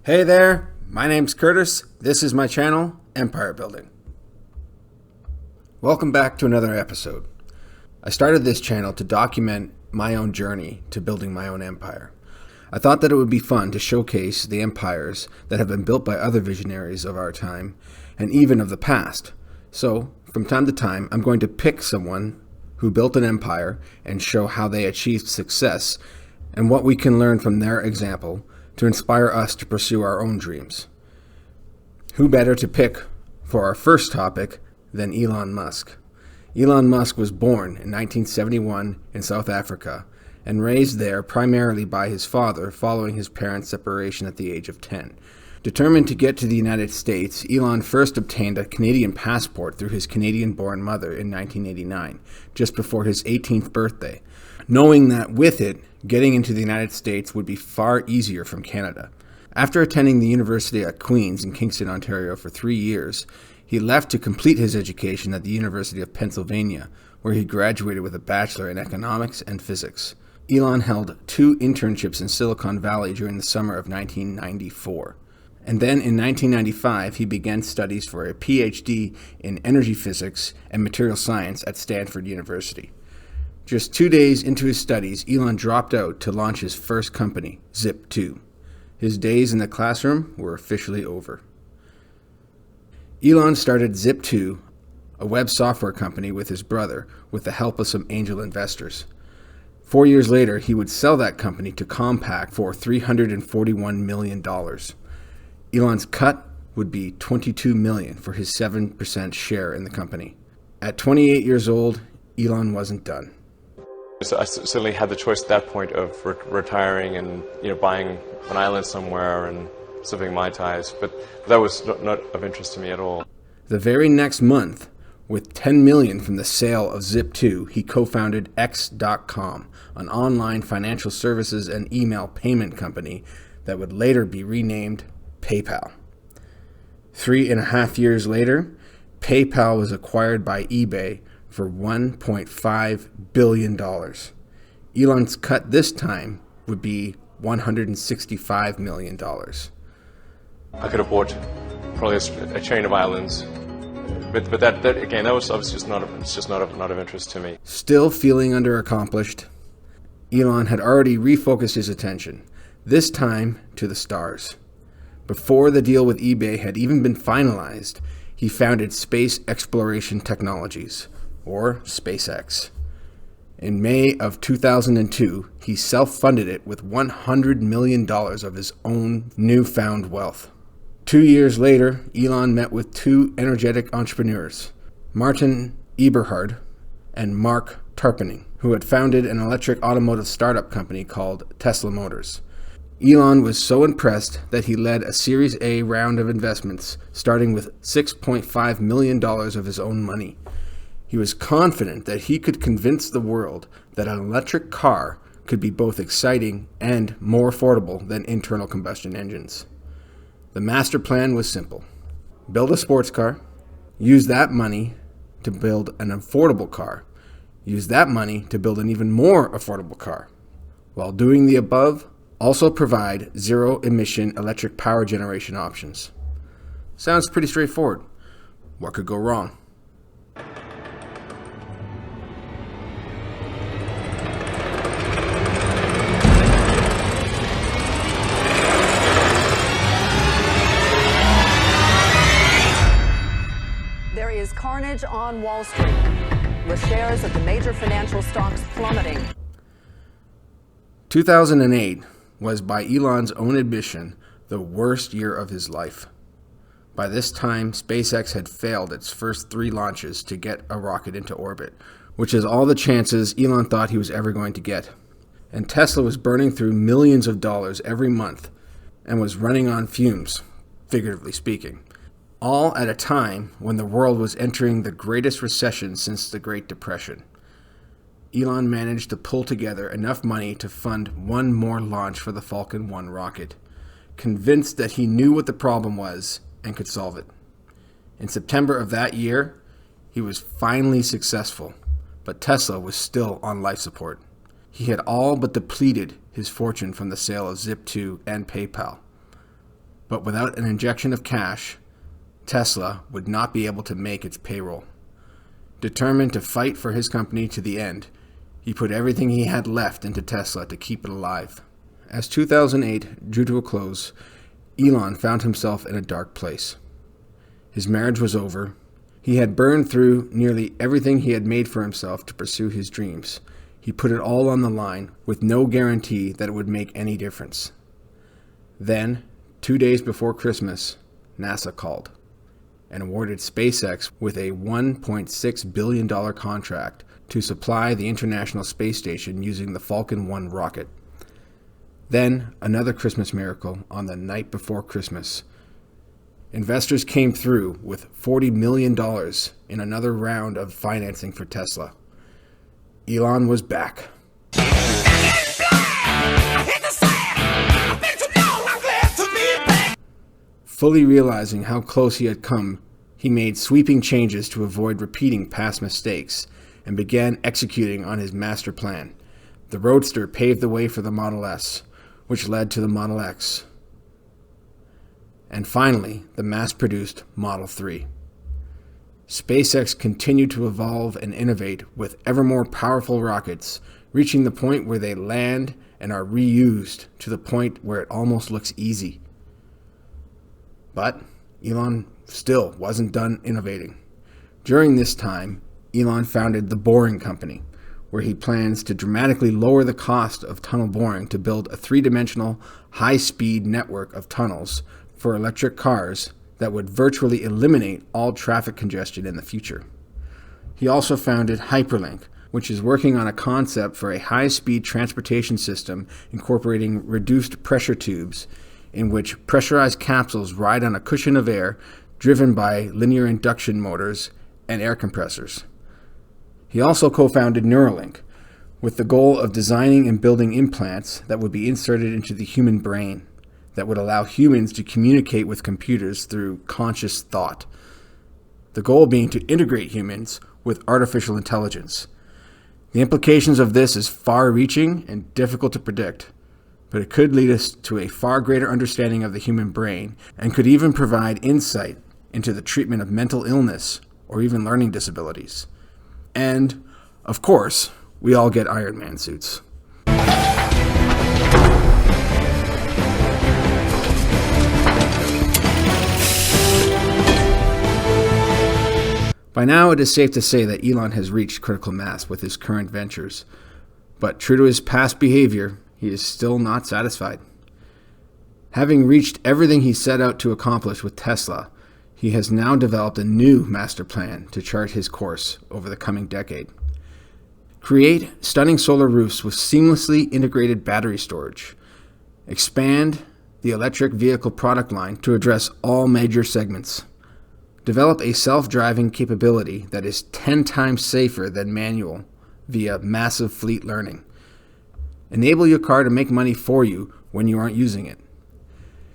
Hey there, my name's Curtis. This is my channel, Empire Building. Welcome back to another episode. I started this channel to document my own journey to building my own empire. I thought that it would be fun to showcase the empires that have been built by other visionaries of our time and even of the past. So, from time to time, I'm going to pick someone who built an empire and show how they achieved success and what we can learn from their example to inspire us to pursue our own dreams. Who better to pick for our first topic than Elon Musk? Elon Musk was born in 1971 in South Africa and raised there primarily by his father following his parents' separation at the age of 10. Determined to get to the United States, Elon first obtained a Canadian passport through his Canadian-born mother in 1989, just before his 18th birthday, knowing that with it, getting into the United States would be far easier from Canada. After attending the University at Queen's in Kingston, Ontario for 3 years, he left to complete his education at the University of Pennsylvania, where he graduated with a bachelor in economics and physics. Elon held 2 internships in Silicon Valley during the summer of 1994. And then in 1995, he began studies for a PhD in energy physics and material science at Stanford University. Just 2 days into his studies, Elon dropped out to launch his first company, Zip2. His days in the classroom were officially over. Elon started Zip2, a web software company, with his brother, with the help of some angel investors. 4 years later, he would sell that company to Compaq for $341 million. Elon's cut would be $22 million for his 7% share in the company. At 28 years old, Elon wasn't done. So I certainly had the choice at that point of retiring and buying an island somewhere and severing my ties, but that was not of interest to me at all. The very next month, with $10 million from the sale of Zip2, he co-founded X.com, an online financial services and email payment company that would later be renamed PayPal. 3.5 years later, PayPal was acquired by eBay for $1.5 billion. Elon's cut this time would be $165 million. I could have bought probably a chain of islands, but that again, that was obviously just not of interest to me. Still feeling underaccomplished, Elon had already refocused his attention, this time to the stars. Before the deal with eBay had even been finalized, he founded Space Exploration Technologies, or SpaceX. In May of 2002, he self-funded it with $100 million of his own newfound wealth. 2 years later, Elon met with 2 energetic entrepreneurs, Martin Eberhard and Mark Tarpenning, who had founded an electric automotive startup company called Tesla Motors. Elon was so impressed that he led a Series A round of investments, starting with $6.5 million of his own money. He was confident that he could convince the world that an electric car could be both exciting and more affordable than internal combustion engines. The master plan was simple. Build a sports car, use that money to build an affordable car, use that money to build an even more affordable car. While doing the above, also provide zero-emission electric power generation options. Sounds pretty straightforward. What could go wrong? There is carnage on Wall Street, with shares of the major financial stocks plummeting. 2008 was, by Elon's own admission, the worst year of his life. By this time, SpaceX had failed its first 3 launches to get a rocket into orbit, which is all the chances Elon thought he was ever going to get. And Tesla was burning through millions of dollars every month and was running on fumes, figuratively speaking. All at a time when the world was entering the greatest recession since the Great Depression. Elon managed to pull together enough money to fund one more launch for the Falcon 1 rocket, convinced that he knew what the problem was and could solve it. In September of that year, he was finally successful, but Tesla was still on life support. He had all but depleted his fortune from the sale of Zip2 and PayPal. But without an injection of cash, Tesla would not be able to make its payroll. Determined to fight for his company to the end, he put everything he had left into Tesla to keep it alive. As 2008 drew to a close, Elon found himself in a dark place. His marriage was over. He had burned through nearly everything he had made for himself to pursue his dreams. He put it all on the line with no guarantee that it would make any difference. Then, 2 days before Christmas, NASA called and awarded SpaceX with a $1.6 billion contract to supply the International Space Station using the Falcon 1 rocket. Then, another Christmas miracle on the night before Christmas. Investors came through with $40 million in another round of financing for Tesla. Elon was back. Fully realizing how close he had come, he made sweeping changes to avoid repeating past mistakes and began executing on his master plan. The Roadster paved the way for the Model S, which led to the Model X, and finally, the mass-produced Model 3. SpaceX continued to evolve and innovate with ever more powerful rockets, reaching the point where they land and are reused to the point where it almost looks easy. But Elon still wasn't done innovating. During this time, Elon founded the Boring Company, where he plans to dramatically lower the cost of tunnel boring to build a three-dimensional, high-speed network of tunnels for electric cars that would virtually eliminate all traffic congestion in the future. He also founded Hyperlink, which is working on a concept for a high-speed transportation system incorporating reduced pressure tubes in which pressurized capsules ride on a cushion of air driven by linear induction motors and air compressors. He also co-founded Neuralink, with the goal of designing and building implants that would be inserted into the human brain that would allow humans to communicate with computers through conscious thought. The goal being to integrate humans with artificial intelligence. The implications of this is far-reaching and difficult to predict, but it could lead us to a far greater understanding of the human brain and could even provide insight into the treatment of mental illness or even learning disabilities. And, of course, we all get Iron Man suits. By now, it is safe to say that Elon has reached critical mass with his current ventures. But true to his past behavior, he is still not satisfied. Having reached everything he set out to accomplish with Tesla, he has now developed a new master plan to chart his course over the coming decade. Create stunning solar roofs with seamlessly integrated battery storage. Expand the electric vehicle product line to address all major segments. Develop a self-driving capability that is 10 times safer than manual via massive fleet learning. Enable your car to make money for you when you aren't using it.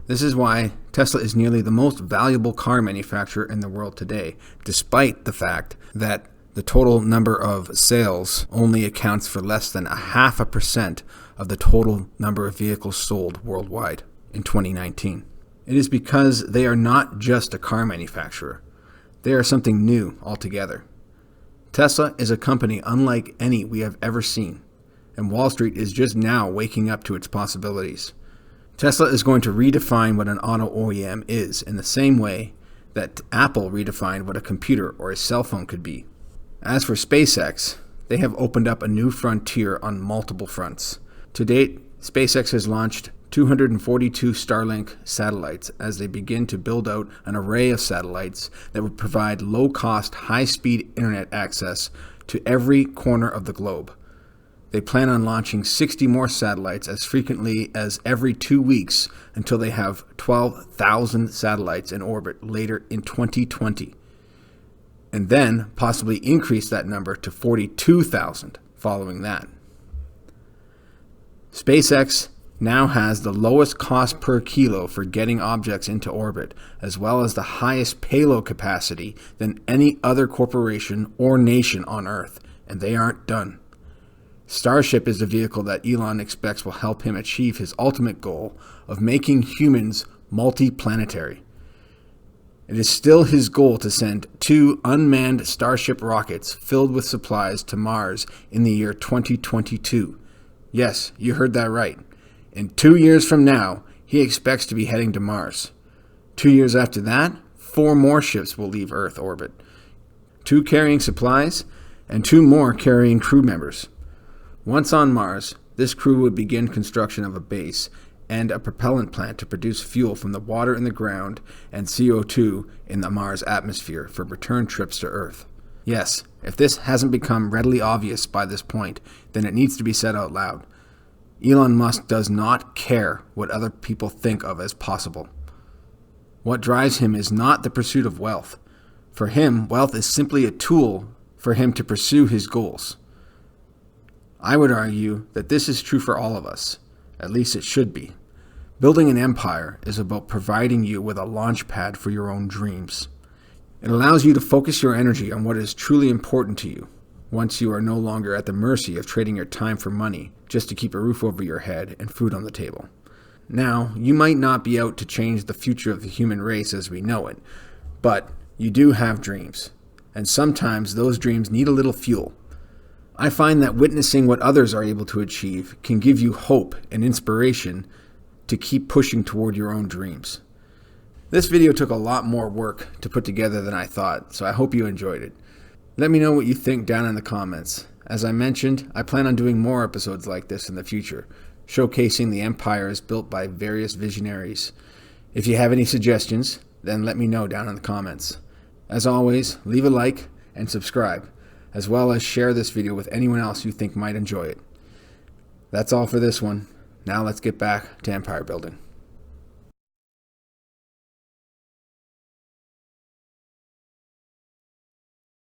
This is why Tesla is nearly the most valuable car manufacturer in the world today, despite the fact that the total number of sales only accounts for less than 0.5% of the total number of vehicles sold worldwide in 2019. It is because they are not just a car manufacturer. They are something new altogether. Tesla is a company unlike any we have ever seen, and Wall Street is just now waking up to its possibilities. Tesla is going to redefine what an auto OEM is in the same way that Apple redefined what a computer or a cell phone could be. As for SpaceX, they have opened up a new frontier on multiple fronts. To date, SpaceX has launched 242 Starlink satellites as they begin to build out an array of satellites that would provide low-cost, high-speed internet access to every corner of the globe. They plan on launching 60 more satellites as frequently as every 2 weeks until they have 12,000 satellites in orbit later in 2020, and then possibly increase that number to 42,000 following that. SpaceX now has the lowest cost per kilo for getting objects into orbit, as well as the highest payload capacity than any other corporation or nation on Earth, and they aren't done. Starship is the vehicle that Elon expects will help him achieve his ultimate goal of making humans multi-planetary. It is still his goal to send 2 unmanned Starship rockets filled with supplies to Mars in the year 2022. Yes, you heard that right. In 2 years from now, he expects to be heading to Mars. 2 years after that, 4 more ships will leave Earth orbit. 2 carrying supplies, and 2 more carrying crew members. Once on Mars, this crew would begin construction of a base and a propellant plant to produce fuel from the water in the ground and CO2 in the Mars atmosphere for return trips to Earth. Yes, if this hasn't become readily obvious by this point, then it needs to be said out loud. Elon Musk does not care what other people think of as possible. What drives him is not the pursuit of wealth. For him, wealth is simply a tool for him to pursue his goals. I would argue that this is true for all of us. At least it should be. Building an empire is about providing you with a launch pad for your own dreams. It allows you to focus your energy on what is truly important to you, once you are no longer at the mercy of trading your time for money just to keep a roof over your head and food on the table. Now, you might not be out to change the future of the human race as we know it, but you do have dreams, and sometimes those dreams need a little fuel. I find that witnessing what others are able to achieve can give you hope and inspiration to keep pushing toward your own dreams. This video took a lot more work to put together than I thought, so I hope you enjoyed it. Let me know what you think down in the comments. As I mentioned, I plan on doing more episodes like this in the future, showcasing the empires built by various visionaries. If you have any suggestions, then let me know down in the comments. As always, leave a like and subscribe, as well as share this video with anyone else you think might enjoy it. That's all for this one. Now let's get back to empire building.